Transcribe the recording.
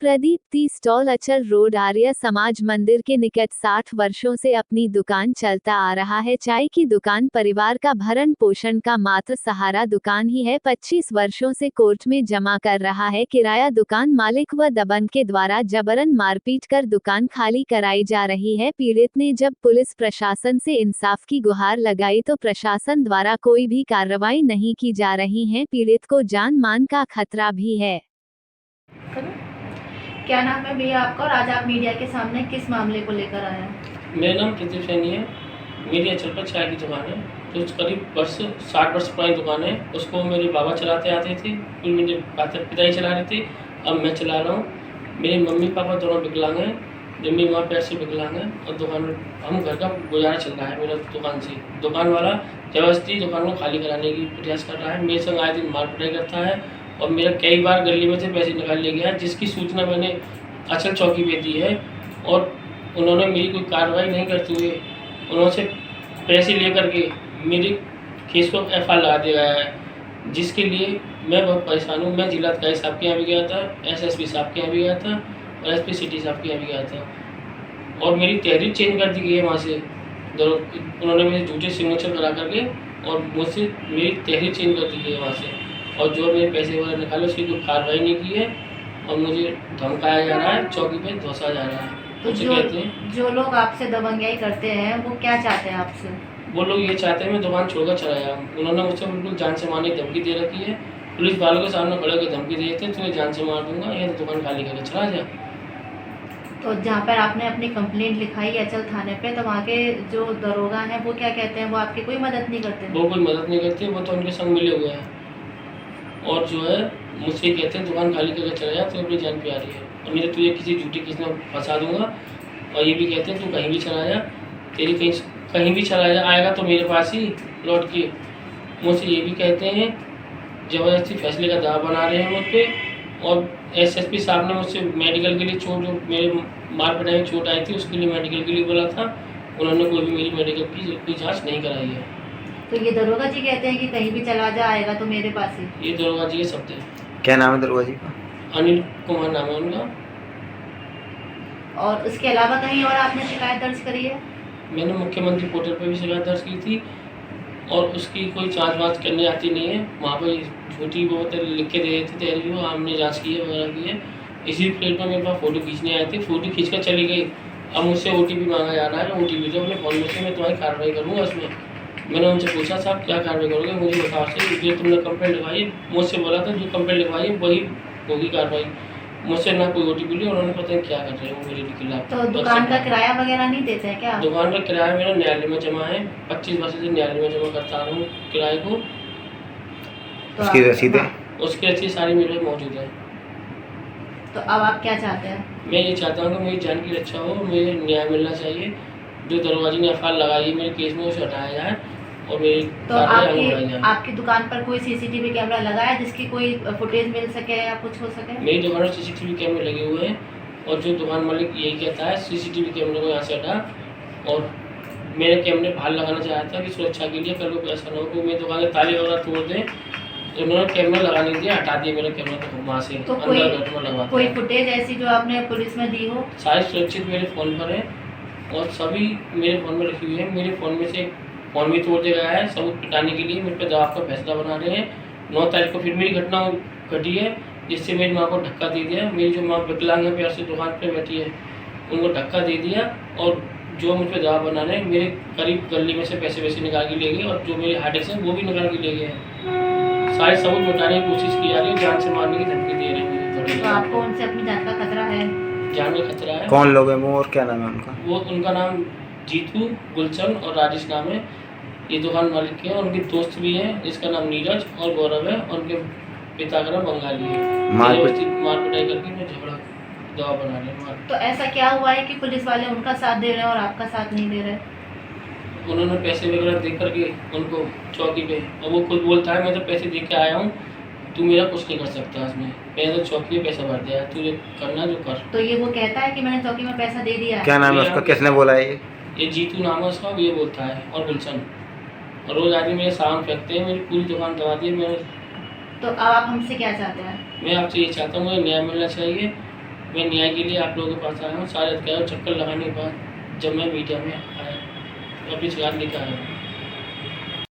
Pradeep tea stall अचल road Arya Samaj मंदिर के निकट 60 वर्षों से अपनी दुकान चलता आ रहा है। चाय की दुकान परिवार का भरण पोषण का मात्र सहारा दुकान ही है। 25 वर्षों से कोर्ट में जमा कर रहा है किराया। दुकान मालिक व दबंग के द्वारा जबरन मारपीट कर दुकान खाली कराई जा रही है। पीड़ित ने जब पुलिस प्रशासन से इंसाफ की गुहार लगाई तो प्रशासन द्वारा कोई भी कार्रवाई नहीं की जा रही है। पीड़ित को जान मान का खतरा भी है। क्या नाम है भैया आपका और आज आप मीडिया के सामने किस मामले को लेकर आए हैं? मेरा नाम प्रदीप सैनी है। मेरी अचल पर चाय की दुकान है जो करीब 60 वर्ष पुरानी दुकान है। उसको मेरे बाबा चलाते आते थे, फिर मेरे पिताजी चला रहे थे, अब मैं चला रहा हूँ। मेरे मम्मी पापा दोनों विकलांग हैं, जब मेरी माँ पैर से विकलांग है और दुकान हम घर का गुजारा चल रहा है मेरा दुकान से। दुकान वाला जबरदस्ती दुकान को खाली कराने की प्रयास कर रहा है। मेरे संग आए दिन मार पिटाई करता है और मेरा कई बार गली में से पैसे निकाल ले गया, जिसकी सूचना मैंने अचल चौकी पे दी है और उन्होंने मेरी कोई कार्रवाई नहीं करते हुए उन्होंने पैसे लेकर के मेरे केस को FIR लगा दिया गया है, जिसके लिए मैं बहुत परेशान हूँ। मैं जिलाधिकारी साहब के यहाँ भी गया था, SSP साहब के यहाँ भी गया था और SP सिटी साहब के यहाँ भी गया था और मेरी तहरीर चेंज कर दी गई है वहाँ से। उन्होंने मेरे झूठे सिग्नेचर करा करके और मुझसे मेरी तहरीर चेंज कर दी गई है वहाँ से और जो मेरे पैसे वगैरह निकाले उसकी कोई कार्रवाई नहीं की है और मुझे धमकाया जा रहा है, चौकी पे धोसा जा रहा है। तो जो लोग आपसे दबंगाई करते हैं वो क्या चाहते हैं आपसे? वो लोग ये चाहते हैं मैं दुकान छोड़कर चला जाऊँ। उन्होंने मुझसे बिल्कुल जान से मारने की धमकी दे रखी है। पुलिस वालों के सामने खड़े होकर धमकी दे थे, तुम्हें जान से मार दूंगा या तो दुकान खाली करके चला जा। तो जहाँ पर आपने अपनी कंप्लेंट लिखाई अचल थाने पे, तो वहाँ के जो दरोगा हैं वो क्या कहते हैं? वो आपकी कोई मदद नहीं करते? वो कोई मदद नहीं करते, वो तो उनके संग मिले हुए हैं और जो है मुझसे कहते हैं दुकान खाली करके चला जा, तो अपनी जान पे आ रही है और नहीं तो तुझे किसी झूठी किसी में फंसा दूंगा। और ये भी कहते हैं तू कहीं भी चला जा, तेरी कहीं भी चला जा आएगा तो मेरे पास ही लौट के। मुझसे ये भी कहते हैं ज़बरदस्ती फैसले का दावा बना रहे हैं मुझ पर और SSP साहब ने मुझसे मेडिकल के लिए चोट जो मेरे मार पिटाई में चोट आई थी उसके लिए मेडिकल के लिए बोला था, उन्होंने कोई भी मेरी मेडिकल की कोई जाँच नहीं कराई है। तो ये दरोगा जी कहते हैं कि कहीं भी चला जा आएगा तो मेरे पास ही। ये दरोगा जी के शब्द है। क्या नाम है दरोगा जी का? अनिल कुमार नाम है उनका। और उसके अलावा कहीं और आपने शिकायत दर्ज करी है? मैंने मुख्यमंत्री पोर्टल पर भी शिकायत दर्ज की थी और उसकी कोई जांच वाँच करने आती नहीं है। वहाँ पर झूठी वो लिख के दे देते तहरीर, वो हमने जांच की है वगैरह की है। इसी प्लेट में मेरे पास फ़ोटो खींचने आए थे, फ़ोटो खींच कर चली गई। अब मुझसे OTP मांगा जा रहा है, OTP जो अपने फ़ोन में से मैं तुम्हारी कार्रवाई करूँगा उसमें। मैंने उनसे पूछा साहब क्या कार्रवाई करोगे, मुझे बताओ से जो तुमने कंप्लेंट लिखवाई। मुझसे बोला था जो कंप्लेंट लिखवाई वही होगी कार्रवाई। मुझसे ना कोई OTP ली, उन्होंने पता नहीं क्या कर रहे हैं वो मेरे खिलाफ। तो दुकान का किराया वगैरह नहीं देते हैं क्या? दुकान का किराया मेरा न्यायालय में जमा है, 25 वर्ष से न्यायालय में जमा करता रहा हूँ किराए को। तो उसकी रसीदें? उसकी रसीद सारी मेरे पास मौजूद है। तो अब आप क्या चाहते हैं? मैं ये चाहता हूँ कि मेरी जान की रक्षा हो, मुझे न्याय मिलना चाहिए। जो दरोगा जी ने FIR लगाई है मेरे केस में उसे हटाया जाए और मेरी तो आपकी दुकान पर कोई CCTV कैमरा लगा है जिसकी कोई फुटेज मिल सके या कुछ हो सके? मेरी दुकान पर CCTV कैमरे लगे हुए हैं और जो दुकान मालिक यही कहता है CCTV कैमरे को यहाँ से हटा और मेरे कैमरे बाहर लगाना चाहता था कि सुरक्षा के लिए, कल को ऐसा ना हो कि मेरी दुकान के ताले वगैरह तोड़ दें। उन्होंने कैमरा लगा नहीं दिया, हटा दिया मेरा कैमरा तो वहाँ से तो अंदर कोई फुटेज ऐसी जो आपने पुलिस में दी हो? सारी सुरक्षित मेरे फ़ोन पर है और सभी मेरे फ़ोन में रखी हुई है। मेरे फ़ोन में से फ़ोन भी तोड़ दिया गया है सबूत पिटाने के लिए। मेरे पे दबाव का फैसला बना रहे हैं। 9 तारीख को फिर मेरी घटना घटी है जिससे मेरी माँ को धक्का दे दिया। मेरी जो माँ विकलांग है पैर से दुकान पे बैठी है उनको धक्का दे दिया और जो मुझ पर दबाव बना रहे हैं मेरे करीब गली में से पैसे वैसे निकाल के ले गए और जो मेरे हार्ड डिस्क है वो भी निकाल के ले गए हैं। सारे सबूत मिटाने की कोशिश की जा रही है, जान से मारने की धमकी दे रहे हैं। तो आपको उनसे अपनी जान का खतरा है? जान का खतरा है। कौन लोग हैं वो और क्या नाम है उनका? वो उनका नाम जीतू, गुलशन और राजेश नाम है। ये दुकान मालिक के हैं। उनके दोस्त भी हैं जिसका नाम नीरज और गौरव है। उनके पिता का नाम बंगाली है। मार पिटाई करके मैं झगड़ा दवा बना रहे हैं। तो ऐसा क्या हुआ है कि पुलिस वाले उनका साथ दे रहे हैं और आपका साथ नहीं दे रहे? उन्होंने पैसे वगैरह दे करके उनको चौकी पे, और वो खुद बोलता है मैं तो पैसे दे के आया हूँ, तू मेरा कुछ नहीं कर सकता इसमें, मैंने तो चौकी में पैसा भर दिया, तुझे करना जो कर। तो ये वो कहता है कि मैंने चौकी में पैसा दे दिया? क्या नाम है उसका, किसने बोला है ये जीतू नाम है उसका, ये बोलता है और गुलशन। और रोज आदमी मेरे सामान फेंकते हैं, मेरी पूरी दुकान दबा दी है। तो अब आप हमसे क्या चाहते हैं? मैं आपसे ये चाहता हूँ मुझे न्याय मिलना चाहिए मैं न्याय के लिए आप लोगों के पास आया हूँ। सारे अधिकारियों चक्कर लगाने के बाद जब मैं मीडिया में आया, अभी शिकायत लेकर आया हूँ।